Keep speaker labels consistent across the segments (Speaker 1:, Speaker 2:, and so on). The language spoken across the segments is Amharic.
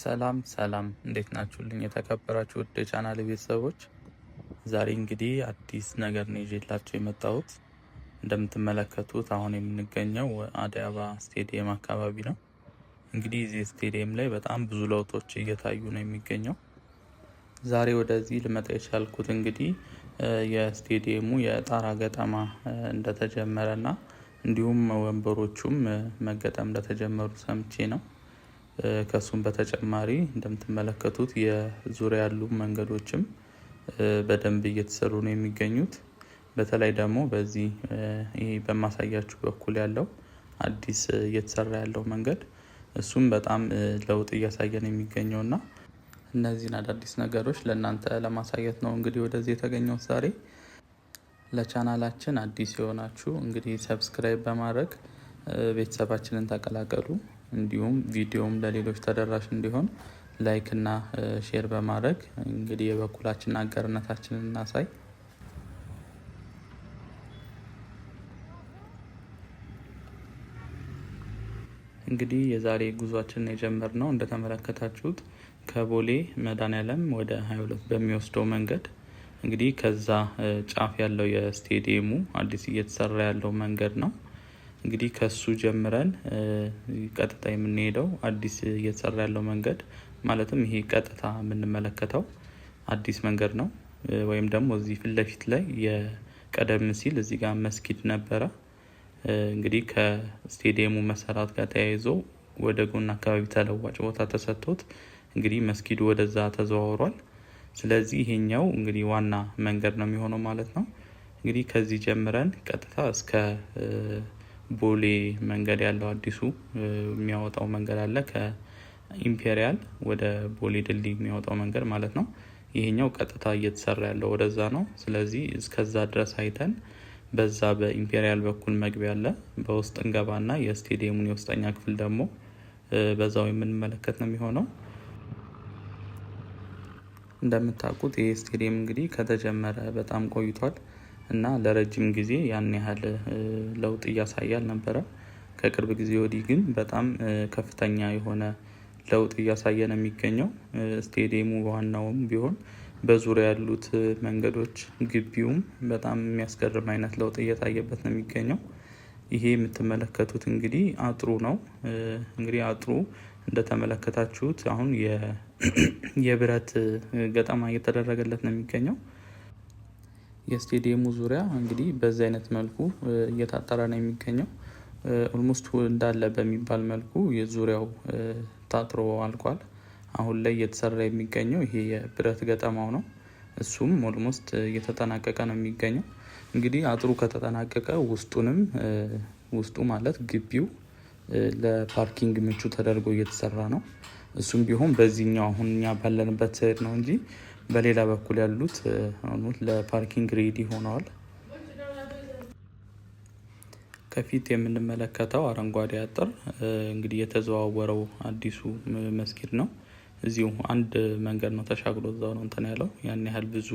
Speaker 1: ሰላም ሰላም እንዴት ናችሁልኝ? የተከበራችሁ ውድ የቻናል ቤተሰቦች፣ ዛሬ እንግዲህ አዲስ ነገር ነው ይዤላችሁ የመጣሁት። እንደምትመለከቱት አሁን የምንገኘው አዲስ አበባ ስቴዲየም አካባቢ ነው። እንግዲህ እዚህ ስቴዲየም ላይ በጣም ብዙ ለውጦች እየታዩ ነው የሚገኘው። ዛሬ ወደዚህ ልመጣ የቻልኩት እንግዲህ የስቴዲየሙ የጣራ ገጠማ እንደተጀመረና እንዲሁም ወንበሮቹም መገጠም እንደተጀመሩ ሰምቼ ነው። ከሱም በተጨማሪ እንደምትመለከቱት የዙሪያ ያሉ መንገዶችም በደንብ እየተሰሩ ነው የሚገኙት። በተለይ ደግሞ በዚህ ይሄ በማሳያችሁ በኩል ያለው አዲስ እየተሰራ ያለው መንገድ እሱም በጣም ለውጥ እያሳየ ነው የሚገኘውና እነዚህን አዳዲስ ነገሮች ለእናንተ ለማሳየት ነው እንግዲህ ወደዚህ የተገኘው ዛሬ። ለቻናላችን አዲስ የሆናችሁ እንግዲህ ሰብስክራይብ በማድረግ ቤተሰባችንን ተቀላቀሉ። እንዲሁም ቪዲዮም ለሌሎች ተደራሽ እንዲሆን ላይክ እና ሼር በማድረግ እንግዲህ የበኩላችን አጋርነታችንን እናሳይ። እንግዲህ የዛሬ ጉዟችንን የጀመርነው እንደተመለከታችሁት ከቦሌ መድኃኔዓለም ወደ 22 በሚወስደው መንገድ እንግዲህ ከዛ ጫፍ ያለው የስቴዲየሙ አዲስ እየተሰራ ያለው መንገድ ነው። እንግዲህ ከሱ ጀምረን ቀጥታ የምንሄደው አዲስ እየተሰራ ያለው መንገድ ማለትም ይሄ ቀጥታ የምንመለከተው አዲስ መንገድ ነው። ወይም ደግሞ እዚህ ፊት ለፊት ላይ የቀደም ሲል እዚህ ጋር መስጊድ ነበረ። እንግዲህ ከስቴዲየሙ መሰራት ጋር ተያይዞ ወደ ጎን አካባቢ ተለዋጭ ቦታ ተሰጥቶት እንግዲህ መስጊዱ ወደዛ ተዘዋውሯል። ስለዚህ ይሄኛው እንግዲህ ዋና መንገድ ነው የሚሆነው ማለት ነው። እንግዲህ ከዚህ ጀምረን ቀጥታ እስከ ቦሌ መንገድ ያለው አዲሱ የሚያወጣው መንገድ አለ። ከኢምፔሪያል ወደ ቦሌ ድልድይ የሚያወጣው መንገድ ማለት ነው። ይሄኛው ቀጥታ እየተሰራ ያለው ወደዛ ነው። ስለዚህ እስከዛ ድረስ አይተን በዛ በኢምፔሪያል በኩል መግቢያ አለ። በውስጥ እንገባና የስቴዲየሙን የውስጠኛ ክፍል ደግሞ በዛው የምንመለከት ነው የሚሆነው። እንደምታውቁት ይሄ ስቴዲየም እንግዲህ ከተጀመረ በጣም ቆይቷል እና ለረጅም ጊዜ ያን ያህል ለውጥ እያሳየ አልነበረ። ከቅርብ ጊዜ ወዲህ ግን በጣም ከፍተኛ የሆነ ለውጥ እያሳየ ነው የሚገኘው። ስቴዲየሙ ዋናውም ቢሆን በዙሪያ ያሉት መንገዶች፣ ግቢውም በጣም የሚያስገርም አይነት ለውጥ እየታየበት ነው የሚገኘው። ይሄ የምትመለከቱት እንግዲህ አጥሩ ነው። እንግዲህ አጥሩ እንደተመለከታችሁት አሁን የብረት ገጠማ እየተደረገለት ነው የሚገኘው። የስቴዲየሙ ዙሪያ እንግዲህ በዚህ አይነት መልኩ እየታጠረ ነው የሚገኘው። ኦልሞስት እንዳለ በሚባል መልኩ የዙሪያው ታጥሮ አልቋል። አሁን ላይ እየተሰራ የሚገኘው ይሄ የብረት ገጠማው ነው። እሱም ኦልሞስት እየተጠናቀቀ ነው የሚገኘው። እንግዲህ አጥሩ ከተጠናቀቀ ውስጡ ማለት ግቢው ለፓርኪንግ ምቹ ተደርጎ እየተሰራ ነው። እሱም ቢሆን በዚህኛው አሁን እኛ ባለንበት ሳይድ ነው እንጂ በሌላ በኩል ያሉት ለፓርኪንግ ሬዲ ሆነዋል። ከፊት የምንመለከተው አረንጓዴ አጥር እንግዲህ የተዘዋወረው አዲሱ መስጊድ ነው። እዚሁ አንድ መንገድ ነው ተሻግሮ እዛው ነው እንትን ያለው። ያን ያህል ብዙ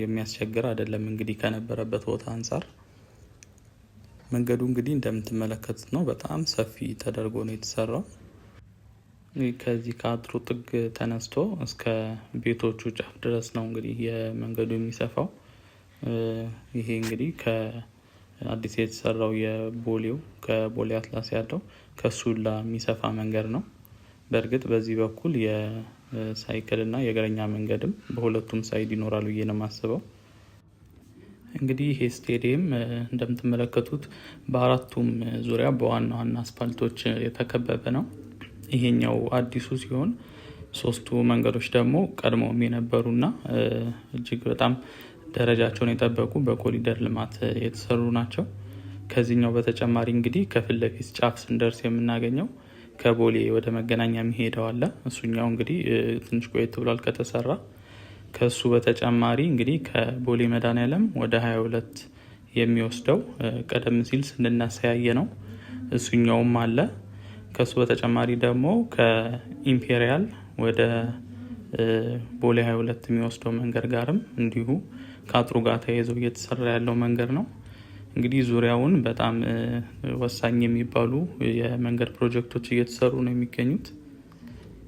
Speaker 1: የሚያስቸግር አይደለም። እንግዲህ ከነበረበት ቦታ አንጻር መንገዱ እንግዲህ እንደምትመለከቱት ነው። በጣም ሰፊ ተደርጎ ነው የተሰራው። ከዚህ ከአጥሩ ጥግ ተነስቶ እስከ ቤቶቹ ጫፍ ድረስ ነው እንግዲህ የመንገዱ የሚሰፋው። ይሄ እንግዲህ ከአዲስ የተሰራው የቦሌው ከቦሌ አትላስ ያለው ከሱላ የሚሰፋ መንገድ ነው። በእርግጥ በዚህ በኩል የሳይክል እና የእግረኛ መንገድም በሁለቱም ሳይድ ይኖራሉ ብዬ ነው የማስበው። እንግዲህ ይሄ ስቴዲየም እንደምትመለከቱት በአራቱም ዙሪያ በዋና ዋና አስፓልቶች የተከበበ ነው። ይሄኛው አዲሱ ሲሆን ሶስቱ መንገዶች ደግሞ ቀድሞም የነበሩና እጅግ በጣም ደረጃቸውን የጠበቁ በኮሪደር ልማት የተሰሩ ናቸው። ከዚህኛው በተጨማሪ እንግዲህ ከፊት ለፊት ጫፍ ስንደርስ የምናገኘው ከቦሌ ወደ መገናኛ የሚሄደው አለ። እሱኛው እንግዲህ ትንሽ ቆየት ብሏል ከተሰራ። ከሱ በተጨማሪ እንግዲህ ከቦሌ መድኃኔዓለም ወደ 22 የሚወስደው ቀደም ሲል ስንናሳያየ ነው። እሱኛውም አለ። ከሱ በተጨማሪ ደግሞ ከኢምፔሪያል ወደ ቦሌ 22 የሚወስደው መንገድ ጋርም እንዲሁ ከአጥሩ ጋር ተያይዞ እየተሰራ ያለው መንገድ ነው። እንግዲህ ዙሪያውን በጣም ወሳኝ የሚባሉ የመንገድ ፕሮጀክቶች እየተሰሩ ነው የሚገኙት።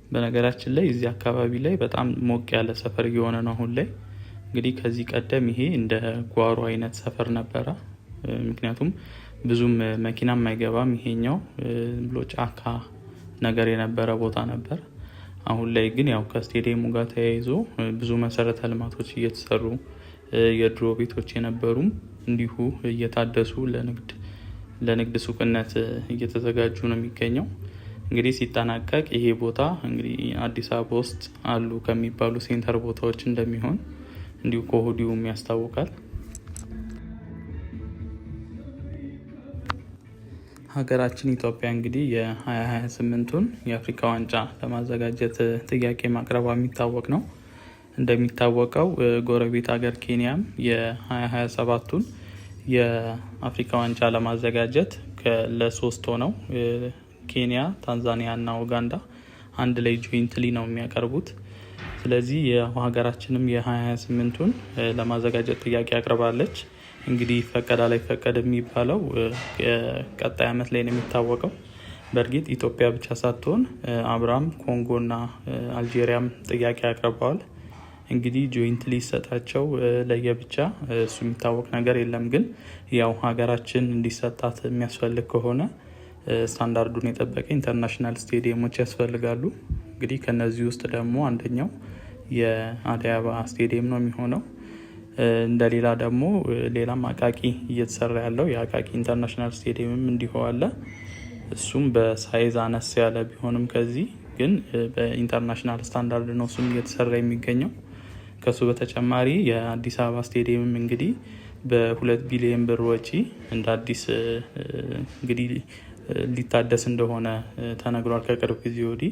Speaker 1: በነገራችን ላይ እዚህ አካባቢ ላይ በጣም ሞቅ ያለ ሰፈር እየሆነ ነው አሁን ላይ። እንግዲህ ከዚህ ቀደም ይሄ እንደ ጓሮ አይነት ሰፈር ነበረ። ምክንያቱም ብዙም መኪናም አይገባም። ይሄኛው ብሎ ጫካ ነገር የነበረ ቦታ ነበር። አሁን ላይ ግን ያው ከስቴዲየሙ ጋር ተያይዞ ብዙ መሰረተ ልማቶች እየተሰሩ የድሮ ቤቶች የነበሩም እንዲሁ እየታደሱ ለንግድ ሱቅነት እየተዘጋጁ ነው የሚገኘው። እንግዲህ ሲጠናቀቅ ይሄ ቦታ እንግዲህ አዲስ አበባ ውስጥ አሉ ከሚባሉ ሴንተር ቦታዎች እንደሚሆን እንዲሁ ከወዲሁም ያስታውቃል። ሀገራችን ኢትዮጵያ እንግዲህ የ2028ቱን የአፍሪካ ዋንጫ ለማዘጋጀት ጥያቄ ማቅረቧ የሚታወቅ ነው። እንደሚታወቀው ጎረቤት ሀገር ኬንያም የ2027ቱን የአፍሪካ ዋንጫ ለማዘጋጀት ለሶስት ሆነው ኬንያ፣ ታንዛኒያ እና ኡጋንዳ አንድ ላይ ጆይንትሊ ነው የሚያቀርቡት። ስለዚህ የሀገራችንም የ2028ቱን ለማዘጋጀት ጥያቄ አቅርባለች። እንግዲህ ይፈቀዳል አይፈቀድ የሚባለው ቀጣይ ዓመት ላይ ነው የሚታወቀው። በእርግጥ ኢትዮጵያ ብቻ ሳትሆን አብራም፣ ኮንጎ እና አልጄሪያም ጥያቄ አቅርበዋል። እንግዲህ ጆይንትሊ ይሰጣቸው ለየብቻ እሱ የሚታወቅ ነገር የለም። ግን ያው ሀገራችን እንዲሰጣት የሚያስፈልግ ከሆነ ስታንዳርዱን የጠበቀ ኢንተርናሽናል ስቴዲየሞች ያስፈልጋሉ። እንግዲህ ከነዚህ ውስጥ ደግሞ አንደኛው የአዲስ አበባ ስቴዲየም ነው የሚሆነው። እንደሌላ ደግሞ ሌላም አቃቂ እየተሰራ ያለው የአቃቂ ኢንተርናሽናል ስቴዲየምም እንዲሁ አለ። እሱም በሳይዝ አነስ ያለ ቢሆንም ከዚህ ግን በኢንተርናሽናል ስታንዳርድ ነው እሱም እየተሰራ የሚገኘው። ከሱ በተጨማሪ የአዲስ አበባ ስቴዲየምም እንግዲህ በ2 ቢሊዮን ብር ወጪ እንደ አዲስ እንግዲህ ሊታደስ እንደሆነ ተነግሯል ከቅርብ ጊዜ ወዲህ።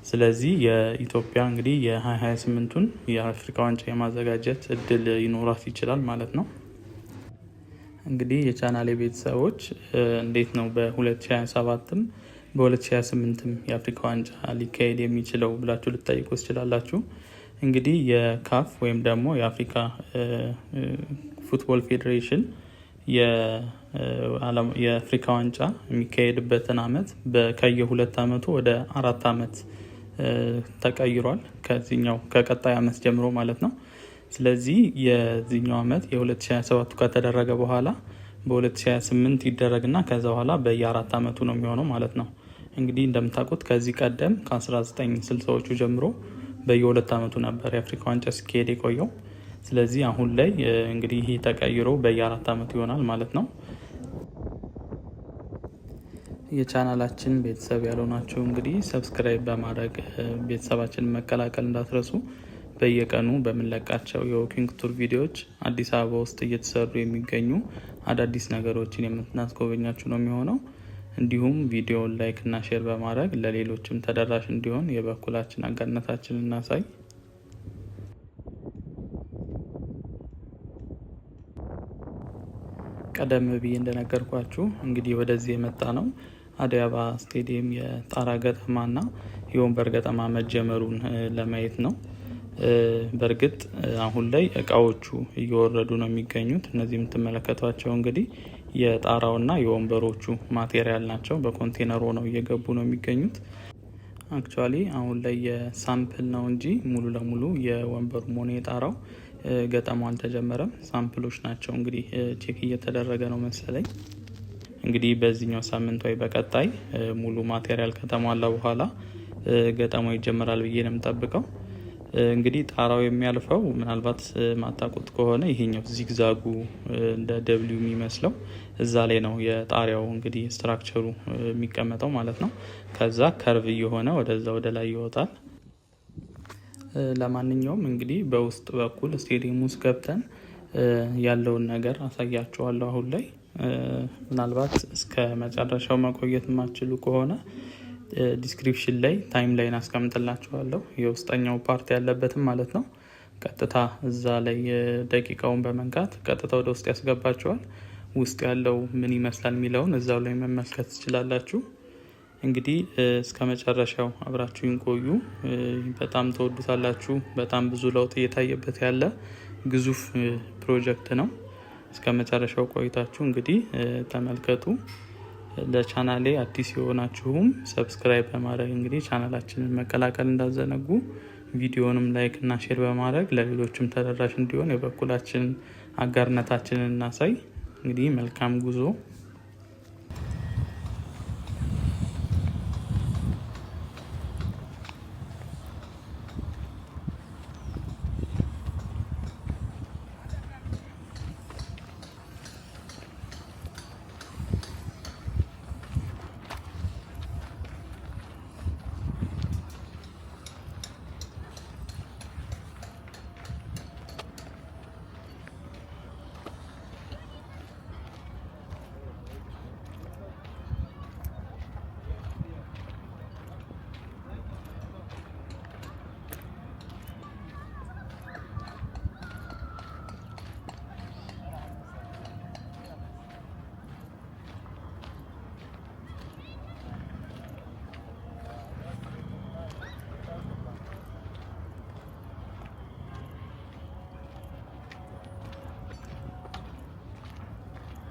Speaker 1: ስለዚህ የኢትዮጵያ እንግዲህ የ2028ቱን የአፍሪካ ዋንጫ የማዘጋጀት እድል ይኖራት ይችላል ማለት ነው። እንግዲህ የቻናሌ ቤተሰቦች እንዴት ነው በ2027ም በ2028ም የአፍሪካ ዋንጫ ሊካሄድ የሚችለው ብላችሁ ልትጠይቁ ትችላላችሁ። እንግዲህ የካፍ ወይም ደግሞ የአፍሪካ ፉትቦል ፌዴሬሽን የአፍሪካ ዋንጫ የሚካሄድበትን አመት ከየ2 አመቱ ወደ 4 አመት ተቀይሯል። ከዚህኛው ከቀጣይ አመት ጀምሮ ማለት ነው። ስለዚህ የዚህኛው አመት የ2027 ከተደረገ በኋላ በ2028 ይደረግና ከዛ በኋላ በየ4 አመቱ ነው የሚሆነው ማለት ነው። እንግዲህ እንደምታውቁት ከዚህ ቀደም ከ1960ዎቹ ጀምሮ በየ2 አመቱ ነበር የአፍሪካ ዋንጫ ሲካሄድ የቆየው። ስለዚህ አሁን ላይ እንግዲህ ይህ ተቀይሮ በየ4 አመቱ ይሆናል ማለት ነው። የቻናላችን ቤተሰብ ያልሆናችሁ እንግዲህ ሰብስክራይብ በማድረግ ቤተሰባችንን መቀላቀል እንዳትረሱ። በየቀኑ በምንለቃቸው የዎኪንግ ቱር ቪዲዮዎች አዲስ አበባ ውስጥ እየተሰሩ የሚገኙ አዳዲስ ነገሮችን የምናስጎበኛችሁ ነው የሚሆነው። እንዲሁም ቪዲዮውን ላይክ እና ሼር በማድረግ ለሌሎችም ተደራሽ እንዲሆን የበኩላችን አጋርነታችንን እናሳይ። ቀደም ብዬ እንደነገርኳችሁ እንግዲህ ወደዚህ የመጣ ነው አዲስ አበባ ስቴዲየም የጣራ ገጠማና የወንበር ገጠማ መጀመሩን ለማየት ነው። በእርግጥ አሁን ላይ እቃዎቹ እየወረዱ ነው የሚገኙት። እነዚህ የምትመለከቷቸው እንግዲህ የጣራውና የወንበሮቹ ማቴሪያል ናቸው። በኮንቴነር ሆነው እየገቡ ነው የሚገኙት። አክቹዋሊ አሁን ላይ የሳምፕል ነው እንጂ ሙሉ ለሙሉ የወንበሩ ሆነ የጣራው ገጠማው አልተጀመረም። ሳምፕሎች ናቸው እንግዲህ ቼክ እየተደረገ ነው መሰለኝ። እንግዲህ በዚህኛው ሳምንት ወይ በቀጣይ ሙሉ ማቴሪያል ከተሟላ በኋላ ገጠማው ይጀምራል ብዬ ነው የምጠብቀው። እንግዲህ ጣራው የሚያልፈው ምናልባት ማታውቁት ከሆነ ይሄኛው ዚግዛጉ እንደ ደብሊው የሚመስለው እዛ ላይ ነው የጣሪያው እንግዲህ ስትራክቸሩ የሚቀመጠው ማለት ነው። ከዛ ከርቭ እየሆነ ወደዛ ወደ ላይ ይወጣል። ለማንኛውም እንግዲህ በውስጥ በኩል ስቴዲየም ውስጥ ገብተን ያለውን ነገር አሳያችኋለሁ። አሁን ላይ ምናልባት እስከ መጨረሻው መቆየት የማትችሉ ከሆነ ዲስክሪፕሽን ላይ ታይም ላይን አስቀምጥላችኋለሁ፣ የውስጠኛው ፓርት ያለበትም ማለት ነው። ቀጥታ እዛ ላይ ደቂቃውን በመንካት ቀጥታ ወደ ውስጥ ያስገባችኋል። ውስጥ ያለው ምን ይመስላል የሚለውን እዛው ላይ መመልከት ትችላላችሁ። እንግዲህ እስከ መጨረሻው አብራችሁን ቆዩ። በጣም ተወዱታላችሁ። በጣም ብዙ ለውጥ እየታየበት ያለ ግዙፍ ፕሮጀክት ነው። እስከ መጨረሻው ቆይታችሁ እንግዲህ ተመልከቱ። ለቻናሌ አዲስ የሆናችሁም ሰብስክራይብ በማድረግ እንግዲህ ቻናላችንን መቀላቀል እንዳዘነጉ፣ ቪዲዮንም ላይክ እና ሼር በማድረግ ለሌሎችም ተደራሽ እንዲሆን የበኩላችንን አጋርነታችንን እናሳይ። እንግዲህ መልካም ጉዞ።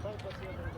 Speaker 2: Спасибо.